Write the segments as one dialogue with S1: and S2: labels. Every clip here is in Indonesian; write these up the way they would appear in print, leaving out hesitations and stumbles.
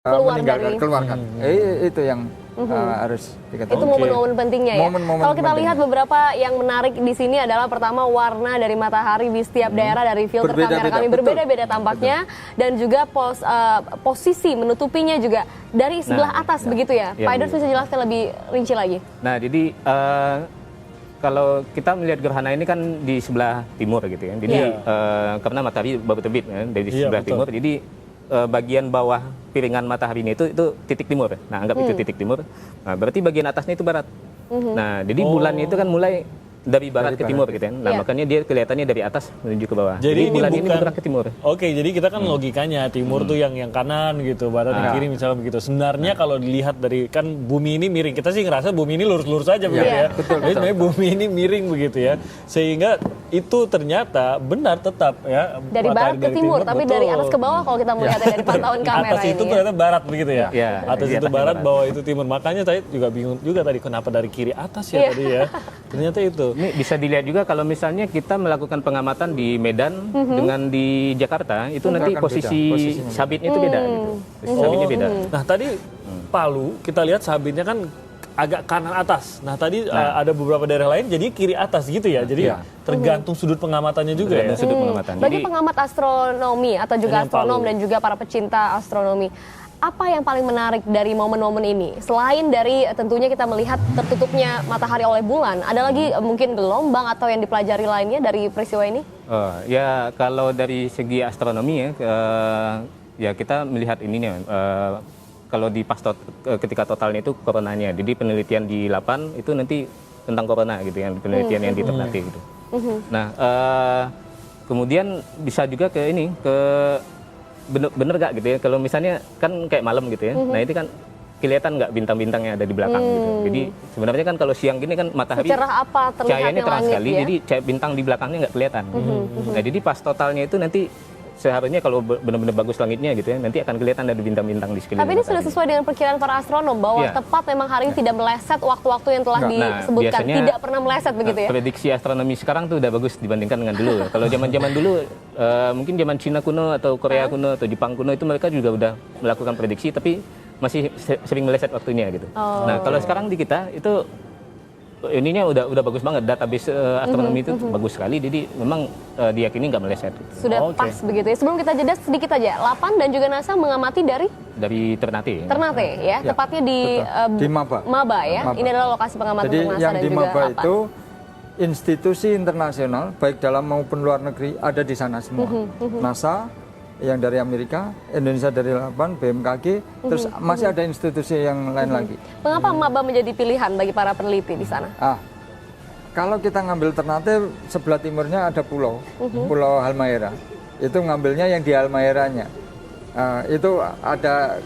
S1: keluarkan. Itu yang harus diketahui.
S2: Itu momen-momen pentingnya ya. Kalau kita lihat beberapa yang menarik di sini adalah pertama warna dari matahari di setiap daerah dari filter kamera kami berbeda-beda tampaknya dan juga posisi menutupinya juga dari sebelah atas begitu ya. Pak Idrus bisa jelaskan lebih rinci lagi.
S3: Nah, jadi kalau kita melihat gerhana ini kan di sebelah timur gitu ya. Jadi karena matahari baru terbit dari sebelah timur, jadi bagian bawah piringan matahari ini itu titik timur. Nah, anggap itu titik timur. Nah, berarti bagian atasnya itu barat. Nah, jadi bulan itu kan mulai dari barat ke timur gitu ya. Nah, makanya dia kelihatannya dari atas menuju ke bawah. Jadi bulan ini bergerak ke timur.
S4: Oke, jadi kita kan logikanya timur tuh yang kanan gitu, barat yang kiri misalnya begitu. Sebenarnya kalau dilihat dari kan bumi ini miring. Kita sih ngerasa bumi ini lurus-lurus aja begitu ya. Jadi sebenarnya bumi ini miring begitu ya. Sehingga itu ternyata benar tetap ya.
S2: Dari barat ke timur, tapi dari atas ke bawah kalau kita melihatnya dari pantauan kamera
S4: atas itu ternyata barat begitu ya. Atas itu barat, bawah itu timur. Makanya saya juga bingung juga tadi kenapa dari kiri atas ya tadi ya. Ternyata itu.
S3: Ini bisa dilihat juga kalau misalnya kita melakukan pengamatan di Medan dengan di Jakarta, itu nanti posisi sabitnya itu beda gitu. Posisi sabitnya beda.
S4: Nah, tadi Palu kita lihat sabitnya kan agak kanan atas. Nah, tadi ada beberapa daerah lain jadi kiri atas gitu ya. Jadi tergantung sudut pengamatannya juga ya.
S3: Sudut pengamatan.
S2: Bagi pengamat astronomi atau juga astronom dan juga para pecinta astronomi, apa yang paling menarik dari momen-momen ini? Selain dari tentunya kita melihat tertutupnya matahari oleh bulan, ada lagi mungkin gelombang atau yang dipelajari lainnya dari peristiwa ini?
S3: Ya, kalau dari segi astronomi ya kita melihat ininya. Kalau di ketika totalnya itu coronanya. Jadi penelitian di 8 itu nanti tentang corona gitu ya, penelitian yang di Ternate gitu. Nah, kemudian bisa juga ke bener gak gitu ya, kalau misalnya kan kayak malam gitu ya, nah itu kan kelihatan nggak bintang-bintangnya ada di belakang gitu. Jadi sebenarnya kan kalau siang gini kan matahari cahayanya terang sekali, jadi bintang di belakangnya nggak kelihatan. Nah, jadi pas totalnya itu nanti seharusnya kalau benar-benar bagus langitnya gitu ya, nanti akan kelihatan ada bintang-bintang di sekeliling.
S2: Tapi ini sudah sesuai dengan perkiraan para astronom bahwa tepat memang hari ini tidak meleset waktu-waktu yang telah disebutkan, tidak pernah meleset begitu ya.
S3: Prediksi astronomi sekarang tuh udah bagus dibandingkan dengan dulu. Kalau zaman-zaman dulu mungkin zaman Cina kuno atau Korea kuno atau Jepang kuno itu mereka juga udah melakukan prediksi tapi masih sering meleset waktunya gitu. Nah, kalau sekarang di kita itu ininya udah bagus banget, database astronomi itu bagus sekali, jadi memang diyakini nggak meleset.
S2: Sudah pas begitu ya. Sebelum kita jeda sedikit aja, Lapan dan juga NASA mengamati dari
S3: Ternate.
S2: Ternate ya, tepatnya di Maba ya. Ini adalah lokasi pengamatan
S1: jadi
S2: NASA
S1: yang
S2: dan
S1: di
S2: juga
S1: Maba
S2: Lapan.
S1: itu institusi internasional baik dalam maupun luar negeri ada di sana semua. NASA yang dari Amerika, Indonesia dari Lapan, BMKG, terus masih ada institusi yang lain lagi.
S2: Mengapa Maba menjadi pilihan bagi para peneliti di sana?
S1: Kalau kita ngambil Ternate, sebelah timurnya ada pulau, Pulau Halmahera. Itu ngambilnya yang di Halmaheranya. Itu ada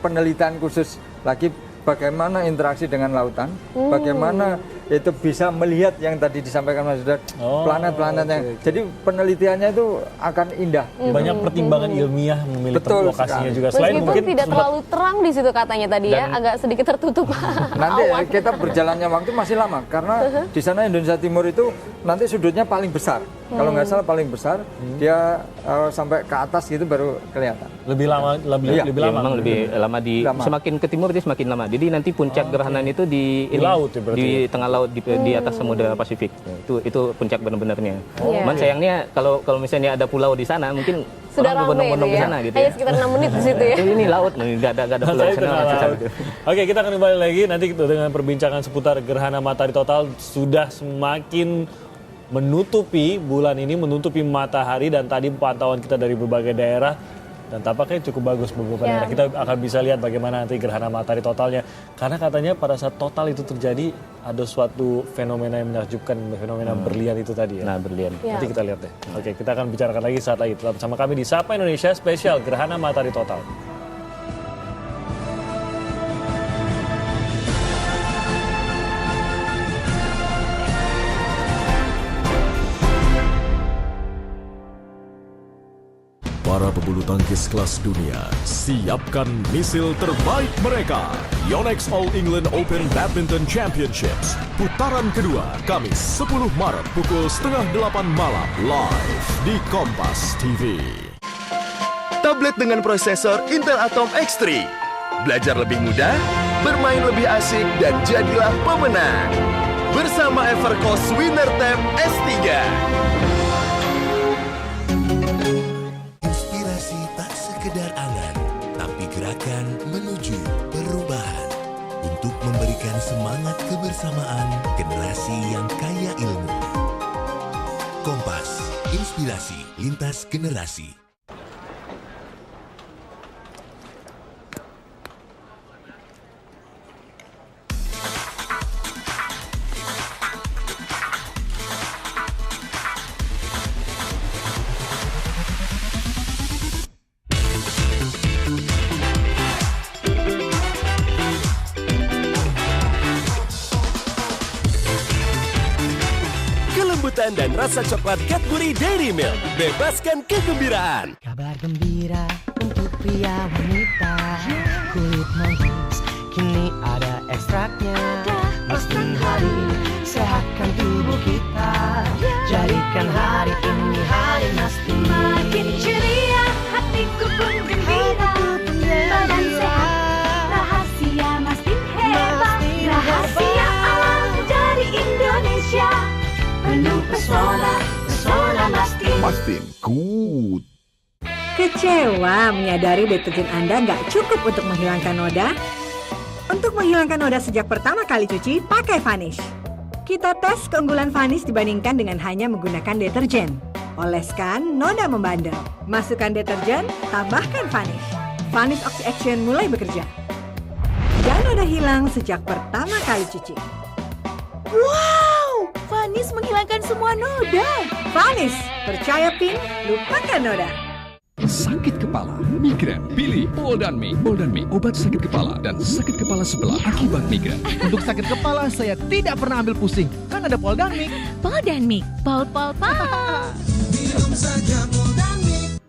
S1: penelitian khusus lagi bagaimana interaksi dengan lautan, bagaimana itu bisa melihat yang tadi disampaikan Mas Sudah, planet-planet yang jadi penelitiannya itu akan indah.
S4: Banyak pertimbangan ilmiah memilih lokasinya juga.
S2: Selain mungkin tidak terlalu terang di situ katanya tadi ya, agak sedikit tertutup.
S1: Nanti kita berjalannya waktu masih lama karena di sana Indonesia Timur itu nanti sudutnya paling besar. Kalau nggak salah paling besar, dia sampai ke atas gitu baru kelihatan.
S4: Lebih lama,
S3: memang lebih lama semakin ke timur dia semakin lama. Jadi nanti puncak gerhana itu di
S4: laut ya,
S3: di tengah laut di atas Samudra Pasifik. Itu puncak benar-benarnya. Cuman sayangnya kalau misalnya ada pulau di sana mungkin
S2: sudah ramai
S3: di sana gitu.
S2: Hanya sekitar 6 menit di situ ya.
S3: Ini laut, nggak ada pulau di sana.
S4: Oke, kita akan kembali lagi nanti dengan perbincangan seputar gerhana matahari total sudah semakin menutupi bulan ini, menutupi matahari, dan tadi pantauan kita dari berbagai daerah dan tampaknya cukup bagus beberapa daerah. Kita akan bisa lihat bagaimana nanti gerhana matahari totalnya, karena katanya pada saat total itu terjadi ada suatu fenomena yang menakjubkan, fenomena berlian itu tadi ya.
S3: Nah, berlian.
S4: Nanti kita lihat deh. Oke, kita akan bicarakan lagi saat lagi. Tetap bersama kami di Sapa Indonesia spesial gerhana matahari total.
S5: Para pebulu tangkis kelas dunia, siapkan misil terbaik mereka. Yonex All England Open Badminton Championships. Putaran kedua, Kamis 10 Maret pukul 7:30 malam live di Kompas TV.
S6: tablet dengan prosesor Intel Atom X3. Belajar lebih mudah, bermain lebih asik, dan jadilah pemenang. Bersama Evercost Winner Tab S3.
S7: Inspirasi tak sekedar angan, tapi gerakan menuju perubahan. Untuk memberikan semangat kebersamaan generasi yang kaya ilmu. Kompas, inspirasi lintas generasi.
S6: Kelembutan dan rasa coklat Cadbury Dairy Milk. Bebaskan kegembiraan.
S8: Kabar gembira untuk pria wanita. Kulit manis kini ada ekstraknya. Mastin hari sehatkan tubuh kita. Jadikan hari ini hari Mastin.
S9: Makin ceria hatiku pun gembira. Badan sehat rahasia Mastin hebat. Rahasia alam dari Indonesia. Penuh pesona, pesona Mastin.
S5: Mastin Good.
S10: Kecewa menyadari deterjen Anda nggak cukup untuk menghilangkan noda? Untuk menghilangkan noda sejak pertama kali cuci, pakai Vanish. Kita tes keunggulan Vanish dibandingkan dengan hanya menggunakan deterjen. Oleskan, noda membandel. Masukkan deterjen, tambahkan Vanish. Vanish Oxy Action mulai bekerja. Dan noda hilang sejak pertama kali cuci.
S9: Wow, Vanish menghilangkan semua noda.
S10: Vanish, percaya PIN, lupakan noda.
S5: Sakit kepala, migrain, pilih Poldanme. Poldanme, obat sakit kepala dan sakit kepala sebelah akibat migrain.
S11: Untuk sakit kepala saya tidak pernah ambil pusing, kan ada Poldanme.
S9: Poldanme, pol.
S7: Minum saja Poldanme.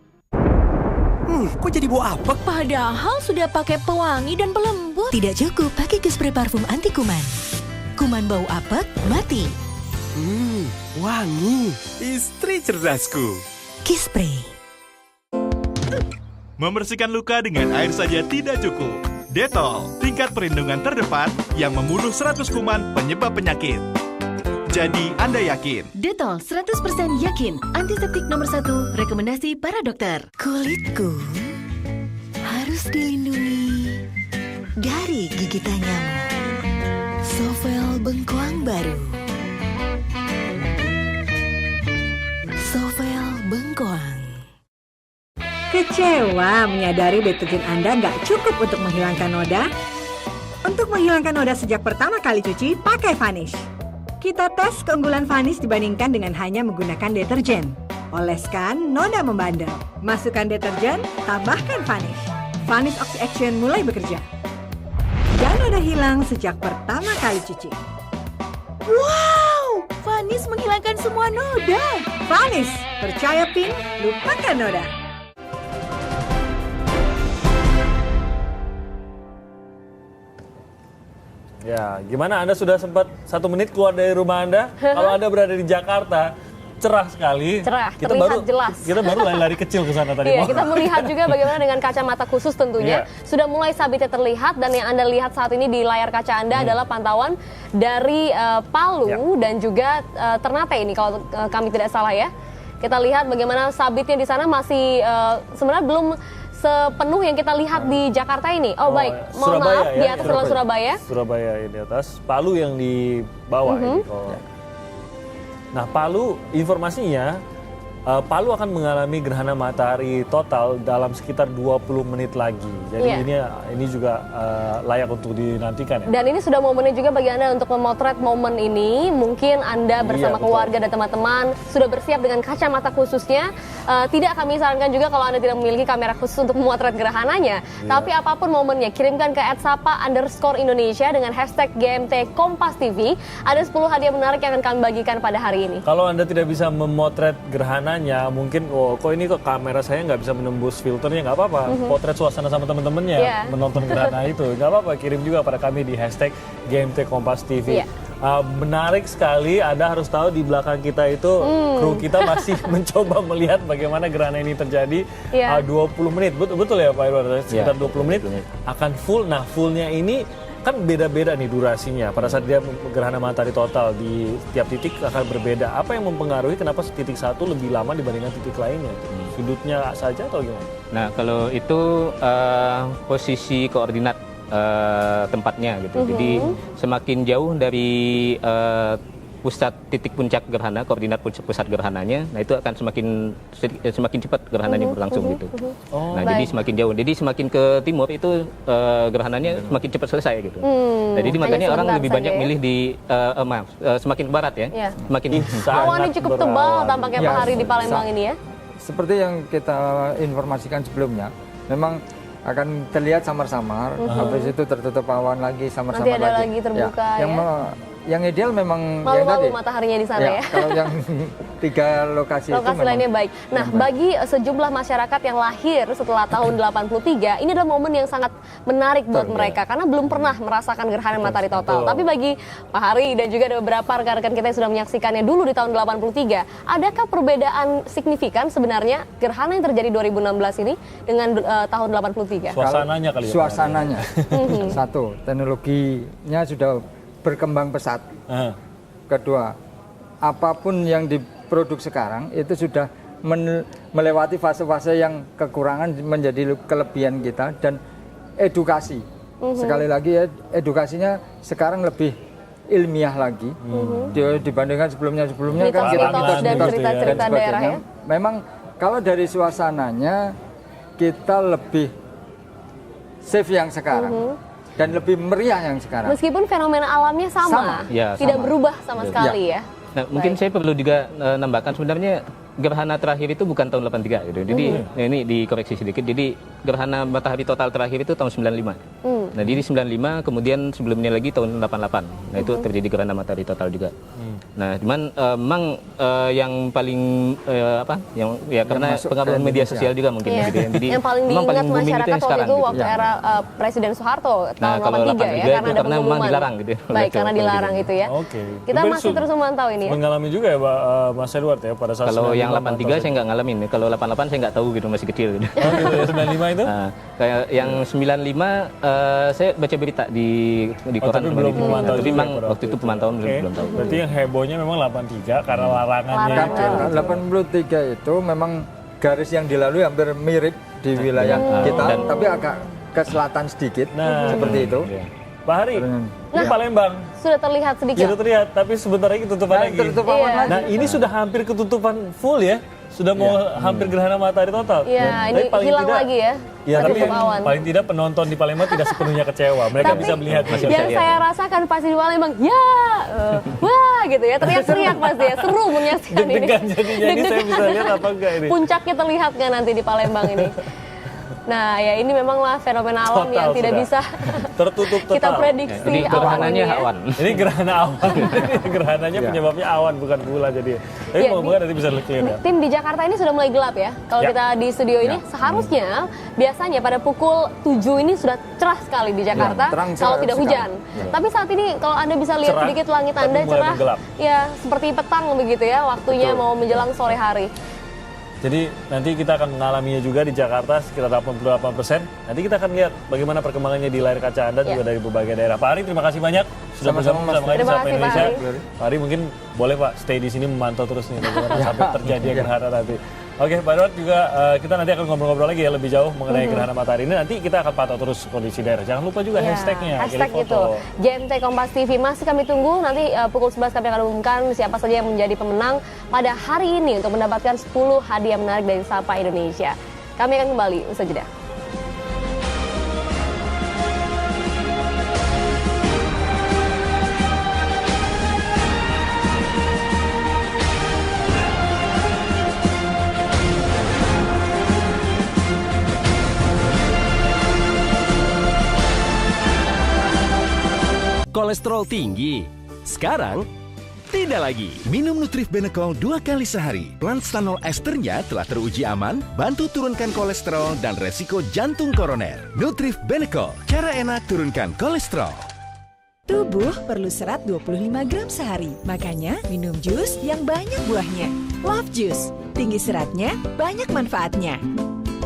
S11: Kok jadi bau apek?
S9: Padahal sudah pakai pewangi dan pelembut.
S12: Tidak cukup pakai Kispray parfum anti kuman. Kuman bau apek, mati.
S6: Wangi. Istri cerdasku.
S12: Kispray.
S13: Membersihkan luka dengan air saja tidak cukup. Dettol, tingkat perlindungan terdepan yang membunuh 100 kuman penyebab penyakit. Jadi Anda yakin?
S12: Dettol 100% yakin. Antiseptik nomor 1, rekomendasi para dokter. Kulitku harus dilindungi dari gigitan nyamuk. Sovel bengkoang baru. Sovel bengkoang.
S10: Kecewa menyadari deterjen Anda nggak cukup untuk menghilangkan noda? Untuk menghilangkan noda sejak pertama kali cuci, pakai Vanish. Kita tes keunggulan Vanish dibandingkan dengan hanya menggunakan deterjen. Oleskan, noda membandel. Masukkan deterjen, tambahkan Vanish. Vanish Oxy Action mulai bekerja. Dan noda hilang sejak pertama kali cuci.
S9: Wow, Vanish menghilangkan semua noda.
S10: Vanish, percaya PIN, lupakan noda.
S4: Ya, gimana Anda sudah sempat 1 menit keluar dari rumah Anda? Kalau Anda berada di Jakarta, cerah sekali.
S2: Cerah, terlihat jelas.
S4: Kita baru lari kecil ke sana tadi.
S2: Iya, kita melihat juga bagaimana dengan kacamata khusus tentunya. Sudah mulai sabitnya terlihat dan yang Anda lihat saat ini di layar kaca Anda adalah pantauan dari Palu dan juga Ternate ini kalau kami tidak salah ya. Kita lihat bagaimana sabitnya di sana masih sebenarnya belum sepenuh yang kita lihat di Jakarta ini. Oh baik, mohon
S4: Surabaya,
S2: maaf di atas adalah Surabaya.
S4: Surabaya yang di atas, Palu yang di bawah ini. Nah Palu informasinya, Palu akan mengalami gerhana matahari total dalam sekitar 20 menit lagi. Jadi ini juga layak untuk dinantikan ya.
S2: Dan ini sudah momennya juga bagi Anda untuk memotret momen ini. Mungkin Anda bersama keluarga dan teman-teman sudah bersiap dengan kacamata khususnya. Tidak kami sarankan juga kalau Anda tidak memiliki kamera khusus untuk memotret gerhananya. Tapi apapun momennya, kirimkan ke @sapa_Indonesia dengan hashtag GMT Kompas TV. Ada 10 hadiah menarik yang akan kami bagikan pada hari ini.
S4: Kalau Anda tidak bisa memotret gerhananya, mungkin kok ini kok kamera saya nggak bisa menembus filternya, nggak apa-apa. Potret suasana sama teman-temannya menonton gerhana itu, nggak apa-apa. Kirim juga pada kami di hashtag GMT Kompas TV. Menarik sekali. Anda harus tahu di belakang kita itu kru kita masih mencoba melihat bagaimana gerhana ini terjadi 20 menit. Betul ya Pak Irwan? Sekitar 20 menit akan full. Nah fullnya ini kan beda-beda nih durasinya. Pada saat dia gerhana matahari total di tiap titik akan berbeda. Apa yang mempengaruhi kenapa titik satu lebih lama dibandingkan titik lainnya? Sudutnya saja atau gimana?
S3: Nah kalau itu posisi koordinat tempatnya gitu. Jadi semakin jauh dari pusat titik puncak gerhana, koordinat pusat gerhananya, nah itu akan semakin cepat gerhananya berlangsung gitu. Nah jadi semakin jauh, jadi semakin ke timur itu gerhananya semakin cepat selesai gitu. Nah, jadi makanya orang lebih banyak milih di semakin ke barat ya. Semakin
S2: awannya cukup tebal tampaknya Pak Hari di Palembang ini ya.
S1: Seperti yang kita informasikan sebelumnya, memang akan terlihat samar-samar, habis itu tertutup awan lagi, samar-samar lagi.
S2: Nanti ada lagi terbuka
S1: yang ideal memang
S2: malu-malu mataharinya di sana ya.
S1: Kalau yang 3 lokasi itu memang
S2: lainnya baik. Nah, bagi sejumlah masyarakat yang lahir setelah tahun 83, ini adalah momen yang sangat menarik buat mereka karena belum pernah merasakan gerhana matahari total. Tapi bagi Pak Hari dan juga ada beberapa rekan-rekan kita yang sudah menyaksikannya dulu di tahun 83, adakah perbedaan signifikan sebenarnya gerhana yang terjadi 2016 ini dengan tahun 83?
S4: Suasananya kali ya.
S1: Suasananya. Satu, teknologinya sudah berkembang pesat. Kedua, apapun yang diproduk sekarang itu sudah melewati fase-fase yang kekurangan menjadi kelebihan kita, dan edukasi. Sekali lagi ya, edukasinya sekarang lebih ilmiah lagi dibandingkan sebelumnya kan kita
S2: dan cerita-cerita daerah ya.
S1: Memang kalau dari suasananya kita lebih safe yang sekarang. Dan lebih meriah yang sekarang.
S2: Meskipun fenomena alamnya sama. Tidak berubah sama sekali ya.
S3: Nah, mungkin saya perlu juga nambahkan sebenarnya gerhana terakhir itu bukan tahun 83 gitu. Jadi ini dikoreksi sedikit. Jadi gerhana matahari total terakhir itu tahun 95. Nah, jadi 95 kemudian sebelumnya lagi tahun 88. Nah, itu terjadi gerhana matahari total juga. Nah, cuman memang yang paling karena pengaruh media sosial juga mungkin gitu ya. Jadi
S2: yang paling diingat masyarakat waktu itu waktu era Presiden Soeharto tahun 83 ya, karena memang
S3: dilarang gitu.
S2: Baik, karena dilarang itu ya. Kita masih terus memantau ini ya.
S4: Mengalami juga ya Mas Edward ya pada saat
S3: kalau yang 83 saya nggak ngalamin, kalau 88 saya nggak tahu gitu, masih kecil gitu.
S4: Oh gitu ya, 95 itu?
S3: Kayak yang 95 saya baca berita di koran.
S4: Tapi belum memantau.
S3: Tapi memang waktu itu pemantauan belum tahu.
S4: Berarti yang hebohnya memang 83 karena larangannya itu.
S1: 83 itu memang garis yang dilalui hampir mirip di wilayah kita, tapi agak ke selatan sedikit, seperti itu.
S4: Pak Hari, ini Palembang.
S2: Sudah terlihat sedikit.
S4: Sudah terlihat, tapi sebentar lagi ketutupan lagi. Nah, ini sudah hampir ketutupan full ya. Sudah mau hampir gerhana matahari total.
S2: Iya, ini hilang lagi ya.
S4: Ya, tapi paling tidak penonton di Palembang tidak sepenuhnya kecewa. Mereka bisa melihat.
S2: Yang saya rasakan pasti di Palembang, wah gitu ya. Teriak-teriak pasti ya. Seru menyaksikan ini.
S4: Deg-degan jadinya ini, saya bisa lihat apa enggak ini.
S2: Puncaknya terlihat nggak nanti di Palembang ini? Nah, ya ini memanglah fenomena alam yang tidak bisa
S4: tertutup total.
S2: Kita prediksi.
S3: Ini gerhananya awan.
S4: Ini gerhana awan. Gerhananya penyebabnya awan bukan bulan jadi. Tapi moga-moga nanti bisa clear ya.
S2: Tim di Jakarta ini sudah mulai gelap ya. Kalau kita di studio ini seharusnya biasanya pada pukul 7 ini sudah cerah sekali di Jakarta kalau tidak hujan. Tapi saat ini kalau Anda bisa lihat sedikit langit Anda cerah. Ya, seperti petang begitu ya, waktunya mau menjelang sore hari.
S4: Jadi nanti kita akan mengalaminya juga di Jakarta sekitar 88%. Nanti kita akan lihat bagaimana perkembangannya di layar kaca Anda juga dari berbagai daerah. Pak Hari, terima kasih banyak sudah bersama kami di Sapa Indonesia. Pak Hari mungkin boleh Pak stay di sini memantau terus nih bagaimana sampai terjadi gerhana nanti. Oke, Pak Edward juga kita nanti akan ngobrol-ngobrol lagi ya lebih jauh mengenai gerhana matahari ini. Nanti kita akan pantau terus kondisi daerah. Jangan lupa juga hashtagnya.
S2: Hashtag itu. GMT Kompas TV masih kami tunggu. Nanti pukul 11 kami akan umumkan siapa saja yang menjadi pemenang pada hari ini untuk mendapatkan 10 hadiah menarik dari Sapa Indonesia. Kami akan kembali usai jeda.
S14: Kolesterol tinggi? Sekarang tidak lagi. Minum Nutrif Benecol 2 kali sehari. Planstanol esternya telah teruji aman, bantu turunkan kolesterol dan resiko jantung koroner. Nutrif Benecol, cara enak turunkan kolesterol.
S10: Tubuh perlu serat 25 gram sehari. Makanya minum jus yang banyak buahnya. Love Juice, tinggi seratnya, banyak manfaatnya.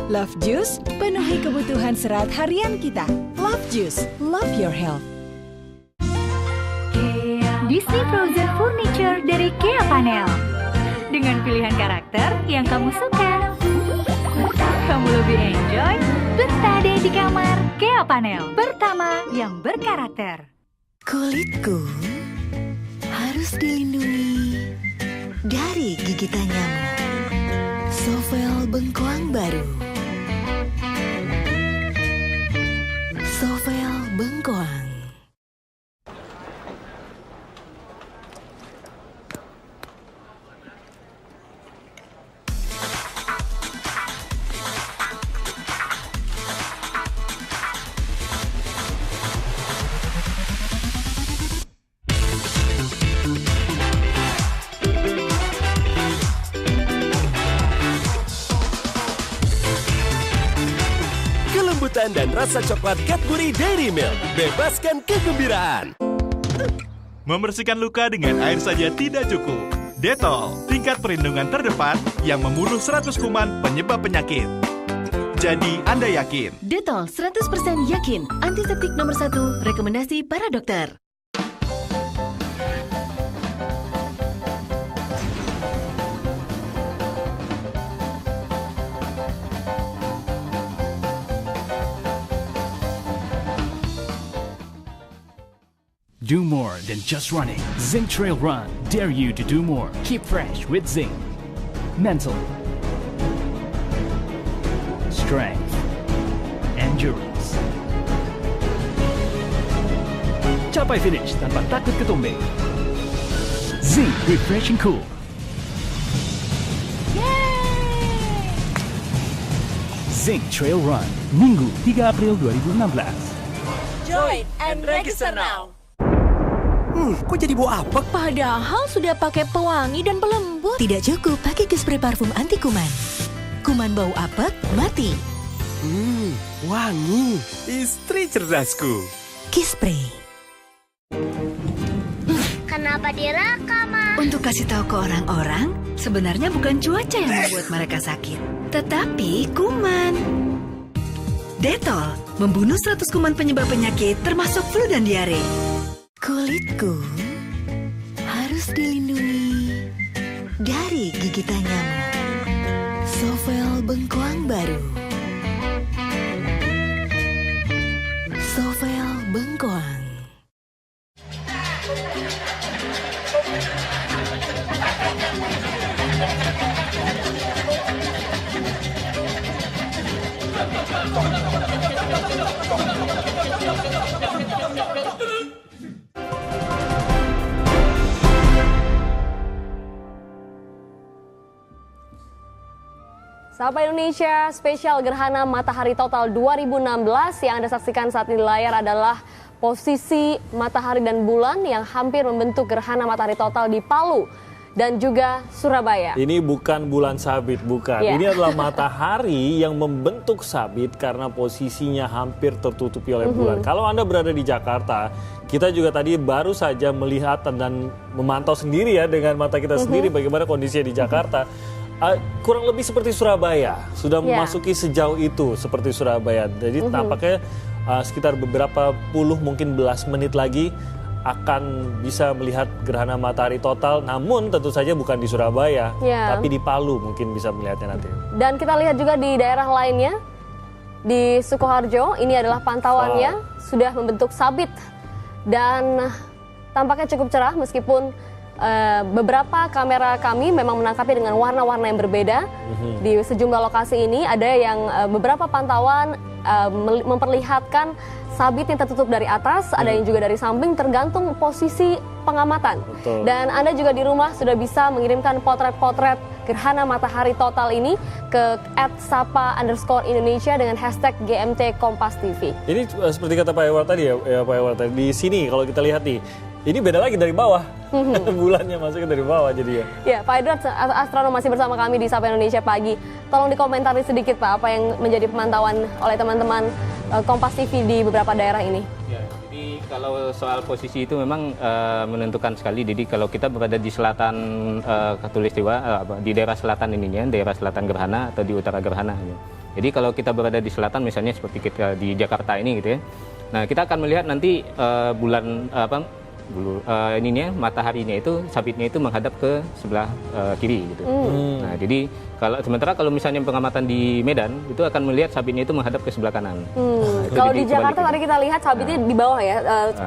S10: Love Juice, penuhi kebutuhan serat harian kita. Love Juice, love your health.
S15: Disney Frozen Furniture dari Kea Panel. Dengan pilihan karakter yang kamu suka. Kamu lebih enjoy bertade di kamar. Kea Panel, pertama yang berkarakter.
S12: Kulitku harus dilindungi dari gigitan nyamuk. Sovel bengkoang baru. Sovel bengkoang.
S6: Dan rasa coklat Cadbury Dairy Milk. Bebaskan kegembiraan.
S13: Membersihkan luka dengan air saja tidak cukup. Dettol, tingkat perlindungan terdepan yang membunuh 100 kuman penyebab penyakit. Jadi Anda yakin?
S12: Dettol 100% yakin. Antiseptik nomor 1, rekomendasi para dokter.
S16: Do more than just running. Zinc Trail Run dare you to do more. Keep fresh with zinc. Mental, strength, endurance. Capai finish tanpa takut ketombe. Zinc Refreshing Cool. Zinc Trail Run, Minggu 3 April 2016.
S9: Join and register now.
S12: Kok jadi bau apek?
S9: Padahal sudah pakai pewangi dan pelembut.
S12: Tidak cukup pakai Kispray parfum anti kuman. Kuman bau apek, mati.
S6: Wangi. Istri cerdasku.
S12: Kispray.
S17: Kenapa direkam, Ma?
S12: Untuk kasih tahu ke orang-orang, sebenarnya bukan cuaca yang membuat mereka sakit, tetapi kuman. Dettol membunuh 100 kuman penyebab penyakit termasuk flu dan diare. Kulitku harus dilindungi dari gigitan nyamuk. Sovel bengkoang baru. Sovel bengkoang.
S2: Sapa Indonesia, spesial Gerhana Matahari Total 2016 yang Anda saksikan saat ini di layar adalah posisi matahari dan bulan yang hampir membentuk gerhana matahari total di Palu dan juga Surabaya.
S4: Ini bukan bulan sabit, bukan.
S2: Yeah.
S4: Ini adalah matahari yang membentuk sabit karena posisinya hampir tertutupi oleh bulan. Kalau Anda berada di Jakarta, kita juga tadi baru saja melihat dan memantau sendiri ya dengan mata kita sendiri bagaimana kondisinya di Jakarta. Kurang lebih seperti Surabaya, sudah memasuki sejauh itu seperti Surabaya. Jadi tampaknya sekitar beberapa puluh mungkin belas menit lagi akan bisa melihat gerhana matahari total, namun tentu saja bukan di Surabaya, tapi di Palu mungkin bisa melihatnya nanti.
S2: Dan kita lihat juga di daerah lainnya, di Sukoharjo, ini adalah pantauannya, sudah membentuk sabit dan tampaknya cukup cerah meskipun beberapa kamera kami memang menangkapnya dengan warna-warna yang berbeda. Di sejumlah lokasi ini ada yang beberapa pantauan memperlihatkan sabit yang tertutup dari atas, ada yang juga dari samping, tergantung posisi pengamatan.
S4: Betul.
S2: Dan Anda juga di rumah sudah bisa mengirimkan potret-potret gerhana matahari total ini ke @sapa_Indonesia dengan hashtag GMT Kompas TV.
S4: Ini seperti kata Pak Ewar tadi ya Pak Ewar tadi, di sini kalau kita lihat nih, ini beda lagi dari bawah, bulannya masuknya dari bawah jadi ya.
S2: Ya, Pak Edward, astronom masih bersama kami di Sapa Indonesia Pagi. Tolong dikomentari sedikit Pak, apa yang menjadi pemantauan oleh teman-teman Kompas TV di beberapa daerah ini?
S3: Ya, jadi kalau soal posisi itu memang menentukan sekali. Jadi kalau kita berada di selatan Khatulistiwa, di daerah selatan ininya, daerah selatan gerhana atau di utara gerhana. Ya. Jadi kalau kita berada di selatan, misalnya seperti kita di Jakarta ini gitu ya. Nah, kita akan melihat nanti ininya mataharinya itu sabitnya itu menghadap ke sebelah kiri gitu. Nah, jadi sementara kalau misalnya pengamatan di Medan itu akan melihat sabitnya itu menghadap ke sebelah kanan. Nah,
S2: kalau di Jakarta tadi kita lihat sabitnya di bawah ya,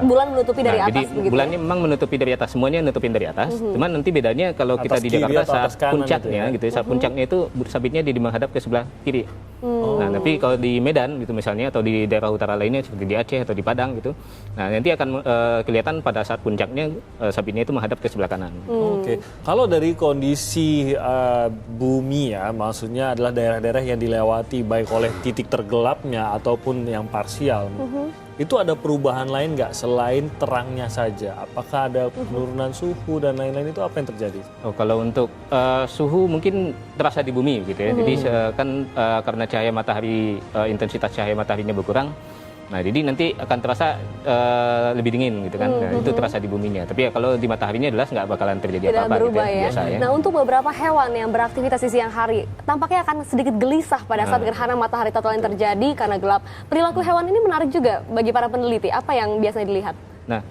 S2: bulan menutupi dari atas.
S3: Jadi
S2: begitu.
S3: bulannya memang menutupi dari atas, semuanya nutupin dari atas. Cuman nanti bedanya kalau kita di Jakarta saat puncaknya gitu ya, saat puncaknya itu sabitnya di menghadap ke sebelah kiri. Nah, tapi kalau di Medan gitu misalnya atau di daerah utara lainnya seperti di Aceh atau di Padang gitu, nah nanti akan kelihatan pada saat puncaknya sabitnya itu menghadap ke sebelah kanan.
S4: Oke, kalau dari kondisi bumi ya, maksudnya adalah daerah-daerah yang dilewati baik oleh titik tergelapnya ataupun yang parsial, itu ada perubahan lain nggak selain terangnya saja? Apakah ada penurunan suhu dan lain-lain, itu apa yang terjadi?
S3: Oh, kalau untuk suhu mungkin terasa di bumi gitu ya. Jadi kan karena cahaya matahari, intensitas cahaya mataharinya berkurang. Nah, jadi nanti akan terasa lebih dingin gitu kan. Nah, itu terasa di buminya. Tapi ya kalau di mataharinya jelas nggak bakalan terjadi apa-apa gitu ya, biasa ya.
S2: Nah, untuk beberapa hewan yang beraktivitas di siang hari, tampaknya akan sedikit gelisah pada saat gerhana matahari total yang terjadi karena gelap. Perilaku hewan ini menarik juga bagi para peneliti. Apa yang biasanya dilihat?
S3: Nah,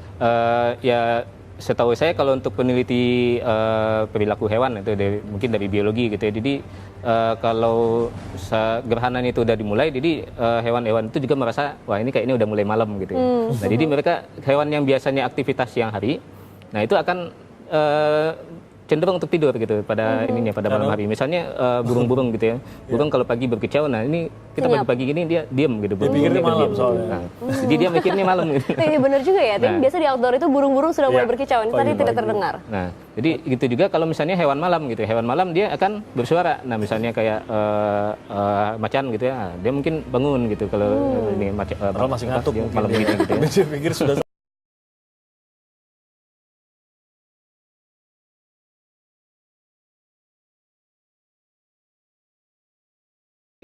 S3: ya setahu saya kalau untuk peneliti perilaku hewan itu mungkin dari biologi gitu ya. Jadi kalau gerhana itu udah dimulai, jadi hewan-hewan itu juga merasa wah ini kayaknya udah mulai malam gitu ya. Nah, jadi mereka hewan yang biasanya aktivitas siang hari, nah itu akan cenderung untuk tidur gitu pada ininya pada malam hari. Misalnya burung-burung gitu ya. Burung kalau pagi berkicau, nah ini kita pagi-pagi gini dia diam gitu.
S4: Dia pikirnya malam soalnya.
S3: Nah, jadi dia mikirnya malam gitu.
S2: Iya benar juga ya. Tapi biasa di outdoor itu burung-burung sudah mulai berkicau. Ini tadi tidak terdengar.
S3: Nah, jadi gitu juga kalau misalnya hewan malam gitu. Hewan malam dia akan bersuara. Nah, misalnya kayak macan gitu ya. Dia mungkin bangun gitu kalau ini macan
S4: masih ngantuk
S3: malam gitu ya.
S4: Dia pikir sudah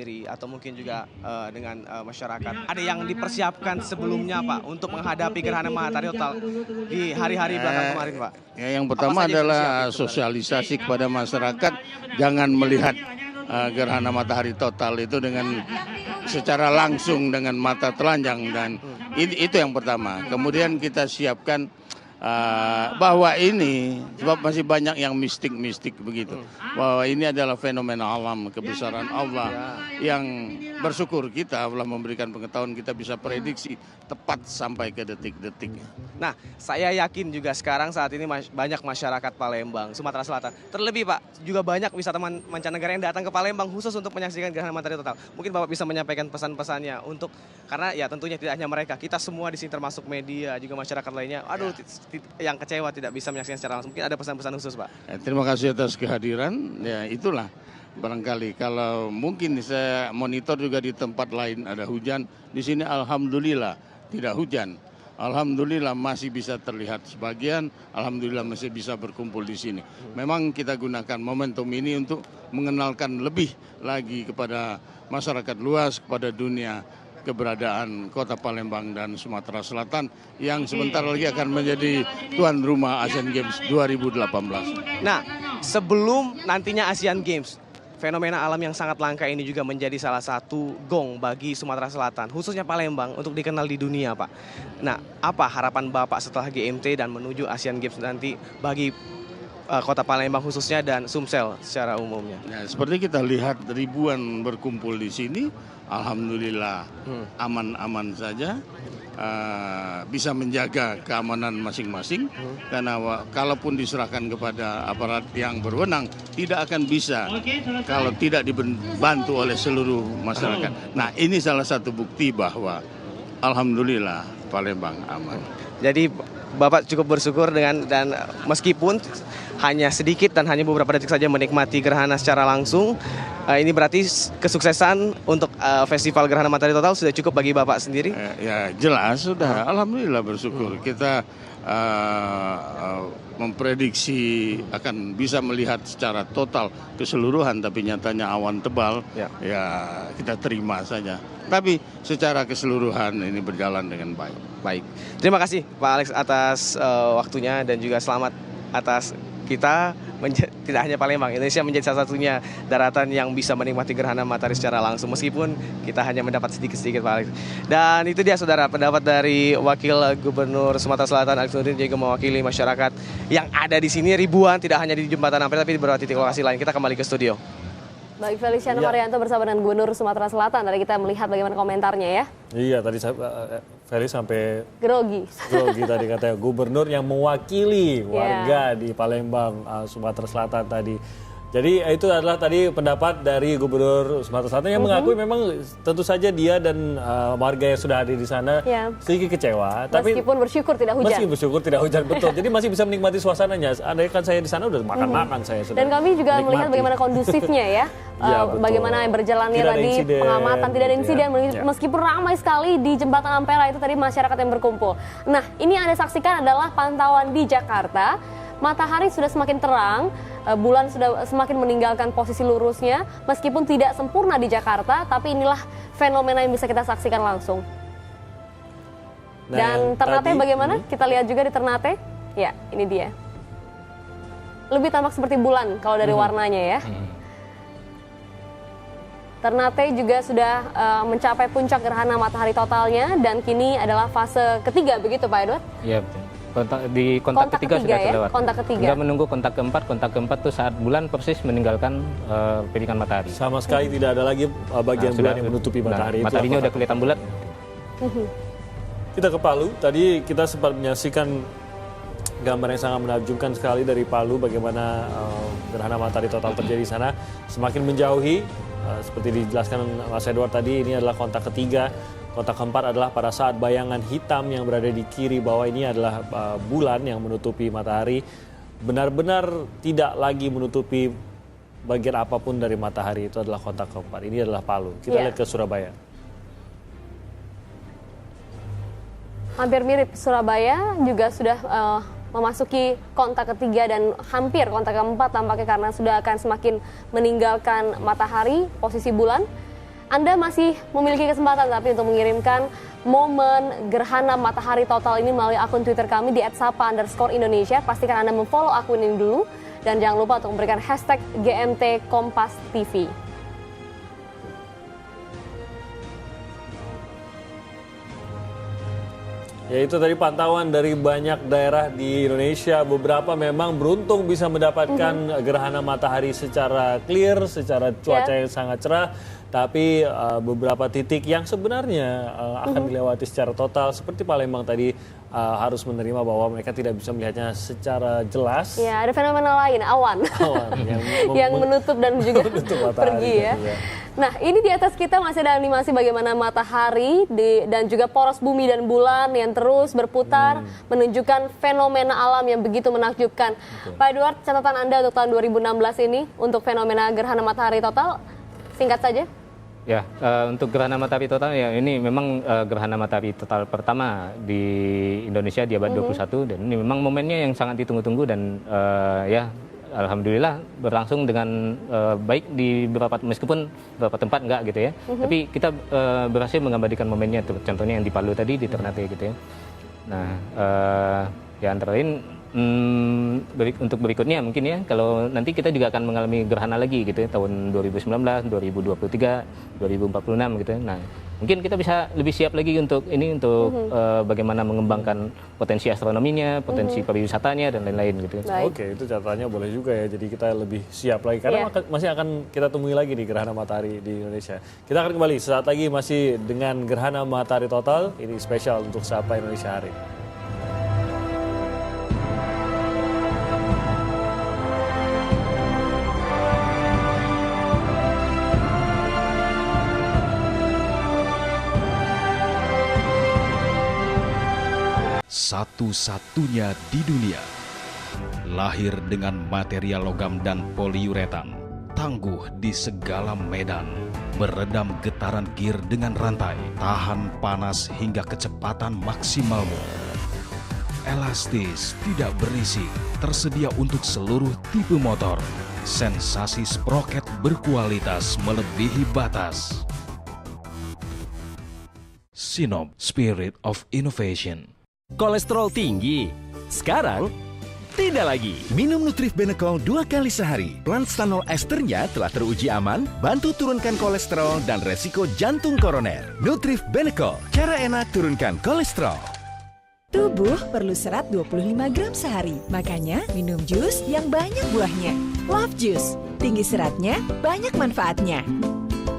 S18: atau mungkin juga dengan masyarakat. Ada yang dipersiapkan sebelumnya Pak untuk menghadapi gerhana matahari total di hari-hari belakang kemarin Pak?
S19: Ya, yang pertama adalah sosialisasi kepada masyarakat, jangan melihat gerhana matahari total itu dengan secara langsung dengan mata telanjang, dan itu yang pertama. Kemudian kita siapkan bahwa ini, sebab masih banyak yang mistik-mistik begitu, bahwa ini adalah fenomena alam, kebesaran Allah yang bersyukur kita Allah memberikan pengetahuan, kita bisa prediksi tepat sampai ke detik-detik.
S18: Nah, saya yakin juga sekarang saat ini banyak masyarakat Palembang, Sumatera Selatan, terlebih Pak, juga banyak wisatawan mancanegara yang datang ke Palembang khusus untuk menyaksikan gerhana matahari total. Mungkin Bapak bisa menyampaikan pesan-pesannya untuk, karena ya tentunya tidak hanya mereka, kita semua di sini termasuk media, juga masyarakat lainnya, yang kecewa tidak bisa menyaksikan secara langsung. Mungkin ada pesan-pesan khusus Pak?
S19: Ya, terima kasih atas kehadiran. Ya itulah barangkali kalau mungkin saya monitor juga di tempat lain ada hujan, di sini alhamdulillah tidak hujan. Alhamdulillah masih bisa terlihat sebagian, alhamdulillah masih bisa berkumpul di sini. Memang kita gunakan momentum ini untuk mengenalkan lebih lagi kepada masyarakat luas, kepada dunia, keberadaan Kota Palembang dan Sumatera Selatan yang sebentar lagi akan menjadi tuan rumah Asian Games 2018.
S18: Nah, sebelum nantinya Asian Games, fenomena alam yang sangat langka ini juga menjadi salah satu gong bagi Sumatera Selatan, khususnya Palembang, untuk dikenal di dunia, Pak. Nah, apa harapan Bapak setelah GMT dan menuju Asian Games nanti bagi Kota Palembang khususnya dan Sumsel secara umumnya?
S19: Ya, seperti kita lihat ribuan berkumpul di sini, alhamdulillah aman-aman saja, bisa menjaga keamanan masing-masing, karena kalaupun diserahkan kepada aparat yang berwenang tidak akan bisa kalau tidak dibantu oleh seluruh masyarakat. Nah, ini salah satu bukti bahwa alhamdulillah Palembang aman.
S18: Jadi Bapak cukup bersyukur dan meskipun hanya sedikit dan hanya beberapa detik saja menikmati gerhana secara langsung, ini berarti kesuksesan untuk festival gerhana matahari total sudah cukup bagi Bapak sendiri?
S19: Ya jelas sudah, alhamdulillah bersyukur. Kita memprediksi akan bisa melihat secara total keseluruhan, tapi nyatanya awan tebal, ya kita terima saja. Tapi secara keseluruhan ini berjalan dengan baik.
S18: Baik, terima kasih Pak Alex atas waktunya dan juga selamat atas kita tidak hanya Palembang, Indonesia menjadi salah satunya daratan yang bisa menikmati gerhana matahari secara langsung meskipun kita hanya mendapat sedikit-sedikit Pak Alex. Dan itu dia saudara pendapat dari Wakil Gubernur Sumatera Selatan Alex Nurdin, juga mewakili masyarakat yang ada di sini ribuan, tidak hanya di Jembatan Ampera tapi di beberapa titik lokasi lain. Kita kembali ke studio.
S2: Baik, Feliciano Marianto bersama dengan Gubernur Sumatera Selatan. Tadi kita melihat bagaimana komentarnya ya.
S4: Iya, tadi Feli sampai
S2: grogi
S4: tadi katanya gubernur yang mewakili warga di Palembang, Sumatera Selatan tadi. Jadi itu adalah tadi pendapat dari Gubernur Sumatera Selatan yang mengakui memang tentu saja dia dan warga yang sudah hadir di sana sedikit kecewa.
S2: Meskipun bersyukur tidak hujan.
S4: Meskipun bersyukur tidak hujan, betul. Jadi masih bisa menikmati suasananya. Andai kan saya di sana udah makan-makan saya sudah.
S2: Dan kami juga melihat bagaimana kondusifnya ya. Bagaimana berjalannya tadi pengamatan, tidak ada insiden. Meskipun ramai sekali di Jembatan Ampera itu tadi masyarakat yang berkumpul. Nah, ini yang Anda saksikan adalah pantauan di Jakarta. Matahari sudah semakin terang, bulan sudah semakin meninggalkan posisi lurusnya, meskipun tidak sempurna di Jakarta, tapi inilah fenomena yang bisa kita saksikan langsung. Dan Ternate bagaimana? Kita lihat juga di Ternate. Ya, ini dia. Lebih tampak seperti bulan kalau dari warnanya ya. Ternate juga sudah mencapai puncak gerhana matahari totalnya dan kini adalah fase ketiga, begitu Pak Edward?
S3: Iya, betul. Di kontak ketiga sudah terlewat.
S2: Kontak ketiga.
S3: Tinggal menunggu kontak keempat. Kontak keempat itu saat bulan persis meninggalkan piringan matahari.
S4: Sama sekali tidak ada lagi bagian bulan yang menutupi matahari.
S3: Mataharinya udah kelihatan bulat.
S4: Kita ke Palu. Tadi kita sempat menyaksikan gambar yang sangat menakjubkan sekali dari Palu, bagaimana gerhana matahari total terjadi di sana. Semakin menjauhi, seperti dijelaskan Mas Edward tadi, ini adalah kontak ketiga. Kontak keempat adalah pada saat bayangan hitam yang berada di kiri bawah ini adalah bulan yang menutupi matahari. Benar-benar tidak lagi menutupi bagian apapun dari matahari. Itu adalah kontak keempat. Ini adalah Palu. Kita lihat ke Surabaya.
S2: Hampir mirip Surabaya, juga sudah memasuki kontak ketiga dan hampir kontak keempat tampaknya karena sudah akan semakin meninggalkan matahari, posisi bulan. Anda masih memiliki kesempatan tapi untuk mengirimkan momen gerhana matahari total ini melalui akun Twitter kami di @sapa_Indonesia. Pastikan Anda memfollow akun ini dulu dan jangan lupa untuk memberikan hashtag GMT Kompas TV.
S4: Ya, itu tadi pantauan dari banyak daerah di Indonesia. Beberapa memang beruntung bisa mendapatkan gerhana matahari secara clear, secara cuaca yang sangat cerah. Tapi beberapa titik yang sebenarnya akan dilewati secara total, seperti Palembang tadi, harus menerima bahwa mereka tidak bisa melihatnya secara jelas.
S2: Ya, ada fenomena lain, awan yang menutup dan juga pergi ya. Nah, ini di atas kita masih ada animasi bagaimana matahari dan juga poros bumi dan bulan yang terus berputar, menunjukkan fenomena alam yang begitu menakjubkan. Pak Edward, catatan Anda untuk tahun 2016 ini untuk fenomena gerhana matahari total, singkat saja.
S3: Ya, untuk gerhana matahari total ya ini memang gerhana matahari total pertama di Indonesia di abad 21 dan ini memang momennya yang sangat ditunggu-tunggu dan ya alhamdulillah berlangsung dengan baik di beberapa, meskipun beberapa tempat enggak gitu ya. Tapi kita berhasil mengabadikan momennya, contohnya yang di Palu tadi, di Ternate gitu ya. Nah, ya antara lain untuk berikutnya mungkin ya, kalau nanti kita juga akan mengalami gerhana lagi gitu ya, tahun 2019, 2023, 2046 gitu ya. Nah, mungkin kita bisa lebih siap lagi untuk ini, untuk bagaimana mengembangkan potensi astronominya, potensi pariwisatanya dan lain-lain gitu.
S4: Oke, itu catatannya boleh juga ya. Jadi kita lebih siap lagi karena masih akan kita temui lagi di gerhana matahari di Indonesia. Kita akan kembali saat lagi masih dengan gerhana matahari total. Ini spesial untuk Sapa Indonesia hari ini.
S14: satu-satunya di dunia. Lahir dengan material logam dan poliuretan, tangguh di segala medan, meredam getaran gear dengan rantai, tahan panas hingga kecepatan maksimalmu. Elastis, tidak berisik, tersedia untuk seluruh tipe motor. Sensasi sproket berkualitas melebihi batas. Sinop, Spirit of Innovation. Kolesterol tinggi? Sekarang tidak lagi. Minum Nutrif Benecol 2 kali sehari. Planstanol esternya telah teruji aman, bantu turunkan kolesterol dan resiko jantung koroner. Nutrif Benecol, cara enak turunkan kolesterol.
S10: Tubuh perlu serat 25 gram sehari. Makanya minum jus yang banyak buahnya. Love Juice, tinggi seratnya, banyak manfaatnya.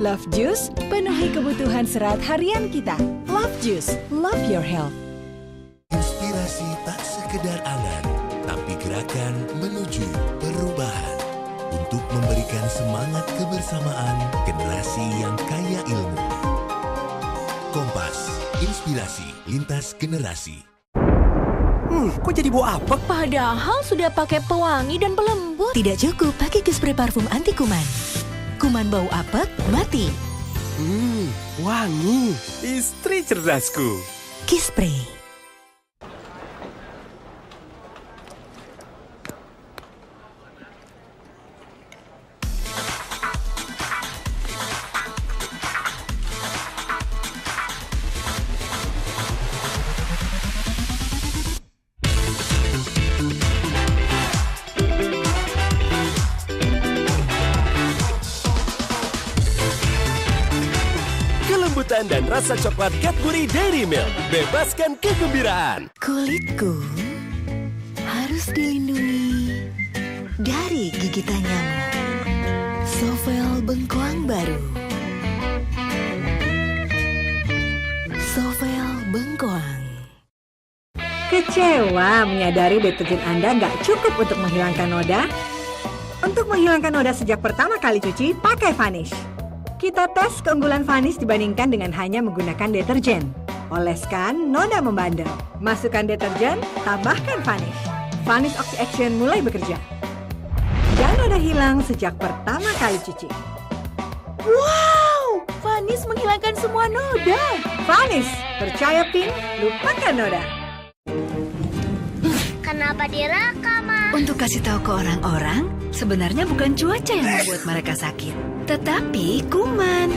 S10: Love Juice, penuhi kebutuhan serat harian kita. Love Juice, love your health.
S7: Inspirasi tak sekedar angan, tapi gerakan menuju perubahan. Untuk memberikan semangat kebersamaan generasi yang kaya ilmu. Kompas, inspirasi lintas generasi.
S9: Kok jadi bau apek? Padahal sudah pakai pewangi dan pelembut. Tidak cukup pakai Kispray parfum anti kuman. Kuman bau apek, mati.
S20: Wangi. Istri cerdasku.
S9: Kispray.
S20: Dan rasa coklat Cadbury Dairy Milk. Bebaskan kegembiraan.
S9: Kulitku harus dilindungi dari gigitan nyamuk. Sovel bengkoang baru. Sovel bengkoang.
S10: Kecewa menyadari deterjen Anda nggak cukup untuk menghilangkan noda? Untuk menghilangkan noda sejak pertama kali cuci, pakai Vanish. Kita tes keunggulan Vanish dibandingkan dengan hanya menggunakan deterjen. Oleskan, noda membandel. Masukkan deterjen, tambahkan Vanish. Vanish Oxy Action mulai bekerja. Dan noda hilang sejak pertama kali cuci.
S9: Wow! Vanish menghilangkan semua noda.
S10: Vanish, percaya PIN, lupakan noda.
S17: Kenapa direkam, Ma?
S12: Untuk kasih tahu ke orang-orang, sebenarnya bukan cuaca yang membuat mereka sakit, tetapi kuman.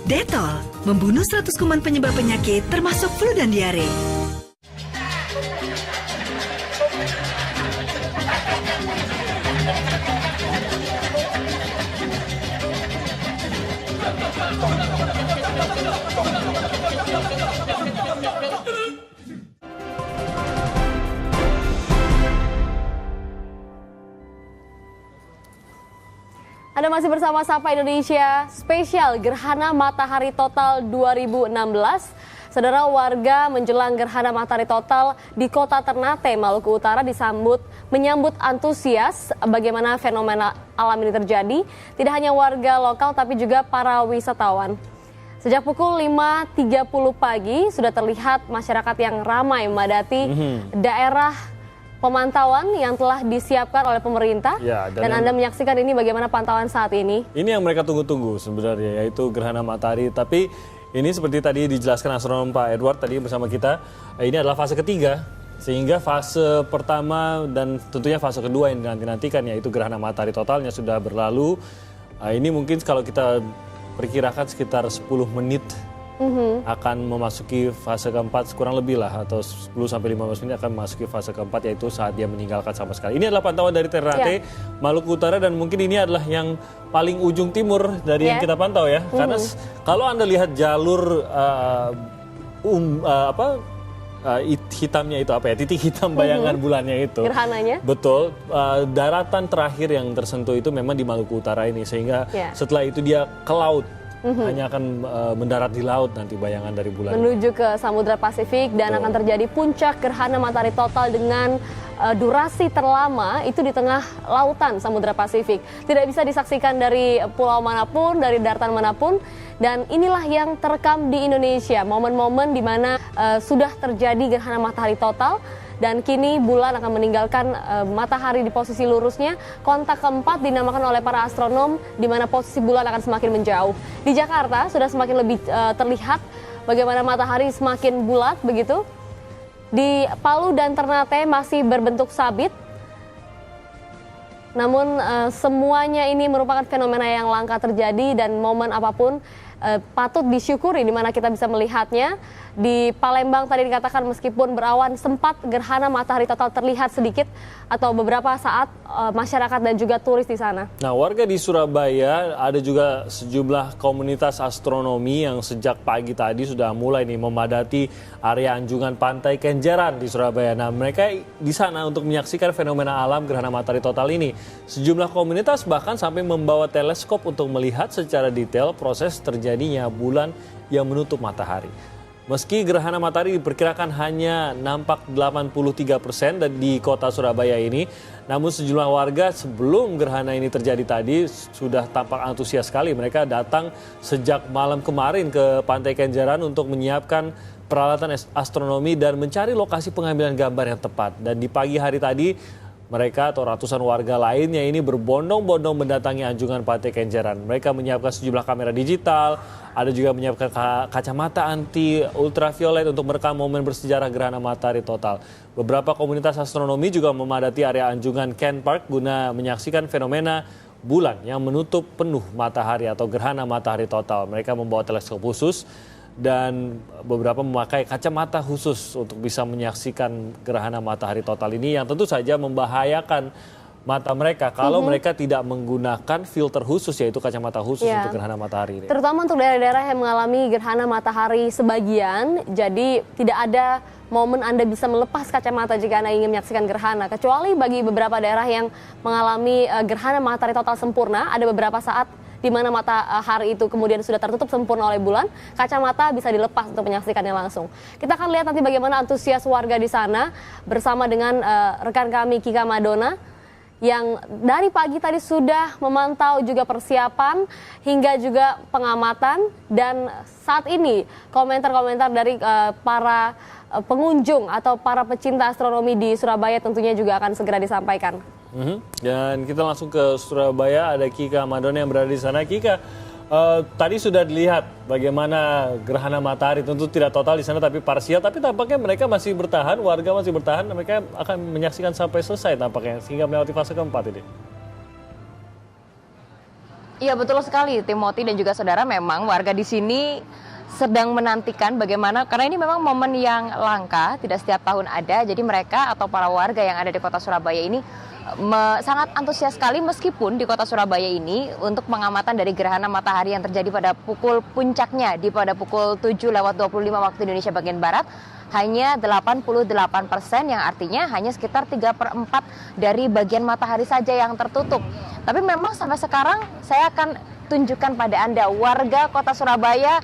S12: Detol membunuh 100 kuman penyebab penyakit termasuk flu dan diare.
S2: Anda masih bersama Sapa Indonesia, spesial Gerhana Matahari Total 2016. Saudara, warga menjelang Gerhana Matahari Total di Kota Ternate, Maluku Utara menyambut antusias bagaimana fenomena alam ini terjadi. Tidak hanya warga lokal tapi juga para wisatawan. Sejak pukul 5.30 pagi sudah terlihat masyarakat yang ramai memadati daerah pemantauan yang telah disiapkan oleh pemerintah. Ya, dan Anda menyaksikan ini bagaimana pantauan saat ini.
S4: Ini yang mereka tunggu-tunggu sebenarnya, yaitu gerhana matahari. Tapi ini seperti tadi dijelaskan astronom Pak Edward tadi bersama kita, ini adalah fase ketiga. Sehingga fase pertama dan tentunya fase kedua yang dinantikan, yaitu gerhana matahari totalnya sudah berlalu. Ini mungkin kalau kita perkirakan sekitar 10 menit akan memasuki fase keempat, kurang lebih lah, atau 10-15 menit akan memasuki fase keempat, yaitu saat dia meninggalkan sama sekali. Ini adalah pantauan dari Ternate, Maluku Utara, dan mungkin ini adalah yang paling ujung timur dari yang kita pantau ya. Karena kalau Anda lihat jalur hitamnya itu apa ya, titik hitam bayangan bulannya itu.
S2: Gerhananya.
S4: Betul, daratan terakhir yang tersentuh itu memang di Maluku Utara ini, sehingga setelah itu dia ke laut. Hanya akan mendarat di laut nanti bayangan dari bulan.
S2: Menuju ke Samudra Pasifik dan akan terjadi puncak gerhana matahari total dengan durasi terlama itu di tengah lautan Samudra Pasifik. Tidak bisa disaksikan dari pulau manapun, dari daratan manapun. Dan inilah yang terekam di Indonesia, momen-momen di mana sudah terjadi gerhana matahari total. Dan kini bulan akan meninggalkan matahari di posisi lurusnya. Kontak keempat dinamakan oleh para astronom, di mana posisi bulan akan semakin menjauh. Di Jakarta sudah semakin lebih terlihat bagaimana matahari semakin bulat begitu. Di Palu dan Ternate masih berbentuk sabit. Namun semuanya ini merupakan fenomena yang langka terjadi dan momen apapun patut disyukuri di mana kita bisa melihatnya. Di Palembang tadi dikatakan meskipun berawan sempat gerhana matahari total terlihat sedikit atau beberapa saat masyarakat dan juga turis di sana.
S4: Nah, warga di Surabaya ada juga sejumlah komunitas astronomi yang sejak pagi tadi sudah mulai nih memadati area anjungan Pantai Kenjeran di Surabaya. Nah, mereka di sana untuk menyaksikan fenomena alam gerhana matahari total ini. Sejumlah komunitas bahkan sampai membawa teleskop untuk melihat secara detail proses terjadinya bulan yang menutup matahari. Meski gerhana matahari diperkirakan hanya nampak 83% dan di kota Surabaya ini, namun sejumlah warga sebelum gerhana ini terjadi tadi sudah tampak antusias sekali. Mereka datang sejak malam kemarin ke Pantai Kenjeran untuk menyiapkan peralatan astronomi dan mencari lokasi pengambilan gambar yang tepat. Dan di pagi hari tadi, mereka atau ratusan warga lainnya ini berbondong-bondong mendatangi anjungan Pantai Kenjeran. Mereka menyiapkan sejumlah kamera digital, ada juga menyiapkan kacamata anti ultraviolet untuk merekam momen bersejarah gerhana matahari total. Beberapa komunitas astronomi juga memadati area anjungan Ken Park guna menyaksikan fenomena bulan yang menutup penuh matahari atau gerhana matahari total. Mereka membawa teleskop khusus dan beberapa memakai kacamata khusus untuk bisa menyaksikan gerhana matahari total ini yang tentu saja membahayakan mata mereka kalau mereka tidak menggunakan filter khusus, yaitu kacamata khusus untuk gerhana matahari ini.
S2: Terutama untuk daerah-daerah yang mengalami gerhana matahari sebagian, jadi tidak ada momen Anda bisa melepas kacamata jika Anda ingin menyaksikan gerhana. Kecuali bagi beberapa daerah yang mengalami gerhana matahari total sempurna, ada beberapa saat di mana matahari itu kemudian sudah tertutup sempurna oleh bulan, kacamata bisa dilepas untuk menyaksikannya langsung. Kita akan lihat nanti bagaimana antusias warga di sana bersama dengan rekan kami Kika Madona yang dari pagi tadi sudah memantau juga persiapan hingga juga pengamatan, dan saat ini komentar-komentar dari para pengunjung atau para pecinta astronomi di Surabaya tentunya juga akan segera disampaikan.
S4: Dan kita langsung ke Surabaya, ada Kika Madona yang berada di sana. Kika, tadi sudah dilihat bagaimana gerhana matahari, tentu tidak total di sana tapi parsial, tapi tampaknya mereka masih bertahan, warga masih bertahan, mereka akan menyaksikan sampai selesai tampaknya sehingga melewati fase keempat ini.
S21: Iya, betul sekali Timothy dan juga saudara, memang warga di sini sedang menantikan bagaimana, karena ini memang momen yang langka, tidak setiap tahun ada, jadi mereka atau para warga yang ada di kota Surabaya ini sangat antusias sekali meskipun di kota Surabaya ini untuk pengamatan dari gerhana matahari yang terjadi pada pukul puncaknya pada pukul 7:25 waktu Indonesia bagian Barat hanya 88%, yang artinya hanya sekitar 3/4 dari bagian matahari saja yang tertutup. Tapi memang sampai sekarang saya akan tunjukkan pada Anda warga kota Surabaya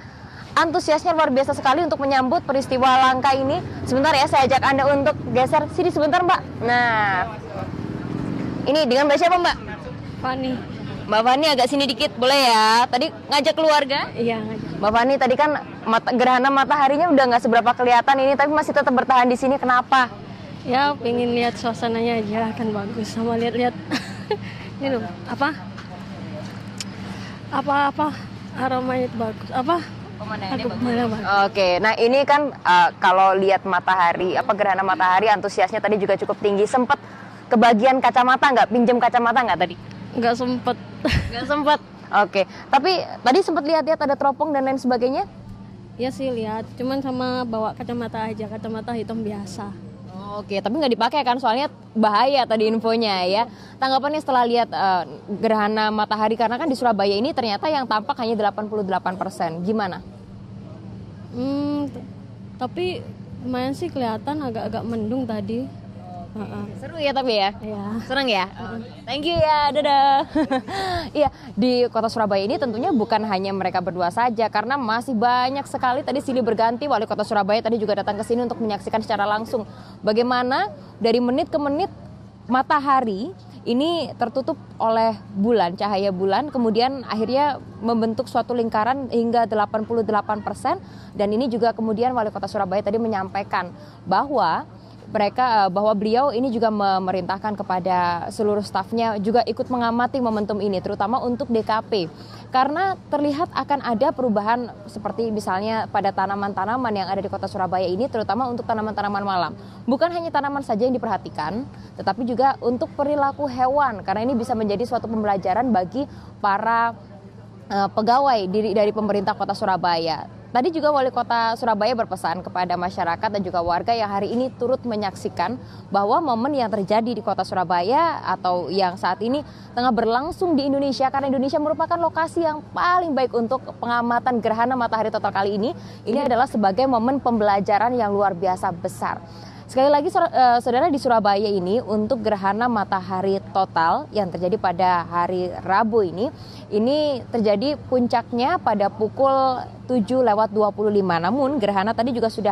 S21: antusiasnya luar biasa sekali untuk menyambut peristiwa langka ini. Sebentar ya, saya ajak Anda untuk geser sini sebentar, Mbak. Nah, ini dengan Mbak siapa, Mbak?
S22: Fani.
S21: Mbak Fani agak sini dikit, boleh ya? Tadi ngajak keluarga?
S22: Iya, ngajak.
S21: Mbak Fani, tadi kan gerhana mataharinya udah nggak seberapa kelihatan ini, tapi masih tetap bertahan di sini. Kenapa?
S22: Ya, pengen lihat suasananya aja, kan bagus. Sama lihat-lihat ini loh, apa aromanya itu bagus.
S21: Oke, nah ini kan kalau lihat matahari, gerhana matahari, antusiasnya tadi juga cukup tinggi. Sempet kebagian kacamata nggak? Pinjam kacamata nggak tadi?
S22: Nggak sempet.
S21: Nggak sempet. Oke, tapi tadi sempat lihat-lihat ada teropong dan lain sebagainya?
S22: Ya sih lihat, cuman sama bawa kacamata aja, kacamata hitam biasa.
S21: Oke, tapi nggak dipakai kan, soalnya bahaya tadi infonya ya. Tanggapannya setelah lihat gerhana matahari, karena kan di Surabaya ini ternyata yang tampak hanya 88%. Gimana?
S22: Tapi lumayan sih kelihatan agak-agak mendung tadi.
S21: Seru ya tapi ya?
S2: Iya.
S21: Seneng ya? Thank you ya, dadah. Iya, di kota Surabaya ini tentunya bukan hanya mereka berdua saja, karena masih banyak sekali tadi silih berganti. Wali kota Surabaya tadi juga datang ke sini untuk menyaksikan secara langsung bagaimana dari menit ke menit matahari ini tertutup oleh bulan, cahaya bulan, kemudian akhirnya membentuk suatu lingkaran hingga 88%, dan ini juga kemudian Wali Kota Surabaya tadi menyampaikan bahwa beliau ini juga memerintahkan kepada seluruh stafnya juga ikut mengamati momentum ini, terutama untuk DKP. Karena terlihat akan ada perubahan seperti misalnya pada tanaman-tanaman yang ada di kota Surabaya ini, terutama untuk tanaman-tanaman malam. Bukan hanya tanaman saja yang diperhatikan, tetapi juga untuk perilaku hewan, karena ini bisa menjadi suatu pembelajaran bagi para pegawai dari pemerintah kota Surabaya. Tadi juga Wali Kota Surabaya berpesan kepada masyarakat dan juga warga yang hari ini turut menyaksikan bahwa momen yang terjadi di kota Surabaya atau yang saat ini tengah berlangsung di Indonesia, karena Indonesia merupakan lokasi yang paling baik untuk pengamatan gerhana matahari total kali ini adalah sebagai momen pembelajaran yang luar biasa besar. Sekali lagi saudara, di Surabaya ini untuk gerhana matahari total yang terjadi pada hari Rabu ini terjadi puncaknya pada pukul 7:25. Namun gerhana tadi juga sudah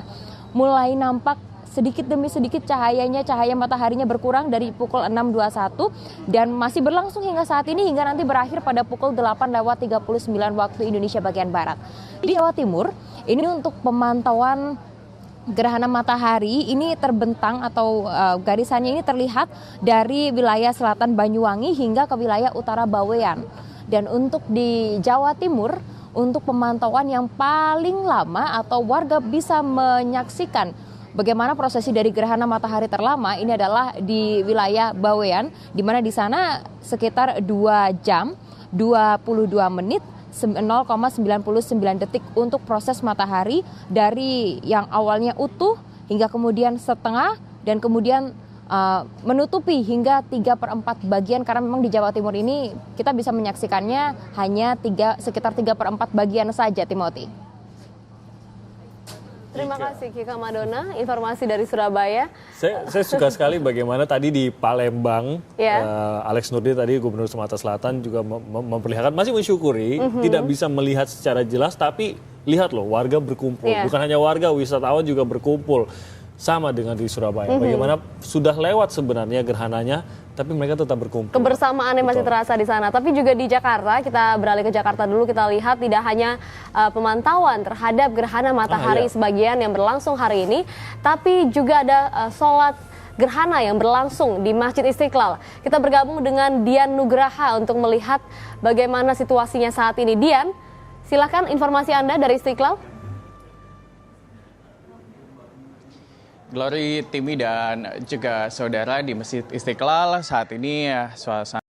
S21: mulai nampak sedikit demi sedikit cahaya mataharinya berkurang dari pukul 6:21 dan masih berlangsung hingga saat ini hingga nanti berakhir pada pukul 8:39 waktu Indonesia bagian Barat. Di Jawa Timur ini untuk pemantauan gerhana matahari ini terbentang atau garisannya ini terlihat dari wilayah selatan Banyuwangi hingga ke wilayah utara Bawean. Dan untuk di Jawa Timur, untuk pemantauan yang paling lama atau warga bisa menyaksikan bagaimana prosesi dari gerhana matahari terlama ini adalah di wilayah Bawean, di mana di sana sekitar 2 jam 22 menit 0,99 detik untuk proses matahari dari yang awalnya utuh hingga kemudian setengah dan kemudian menutupi hingga 3/4 bagian, karena memang di Jawa Timur ini kita bisa menyaksikannya hanya sekitar 3/4 bagian saja, Timothy.
S2: Terima kasih Kika Madonna, informasi dari Surabaya.
S4: Saya suka sekali bagaimana tadi di Palembang, Alex Nurdin tadi Gubernur Sumatera Selatan juga memperlihatkan masih mensyukuri tidak bisa melihat secara jelas, tapi lihat loh warga berkumpul, bukan hanya warga, wisatawan juga berkumpul. Sama dengan di Surabaya, bagaimana sudah lewat sebenarnya gerhananya, tapi mereka tetap berkumpul.
S2: Kebersamaannya masih terasa di sana. Tapi juga di Jakarta, kita beralih ke Jakarta dulu, kita lihat tidak hanya pemantauan terhadap gerhana matahari sebagian yang berlangsung hari ini, tapi juga ada sholat gerhana yang berlangsung di Masjid Istiqlal. Kita bergabung dengan Dian Nugraha untuk melihat bagaimana situasinya saat ini. Dian, silakan informasi Anda dari Istiqlal.
S5: Glory, Timi, dan juga saudara di Masjid Istiqlal saat ini suasana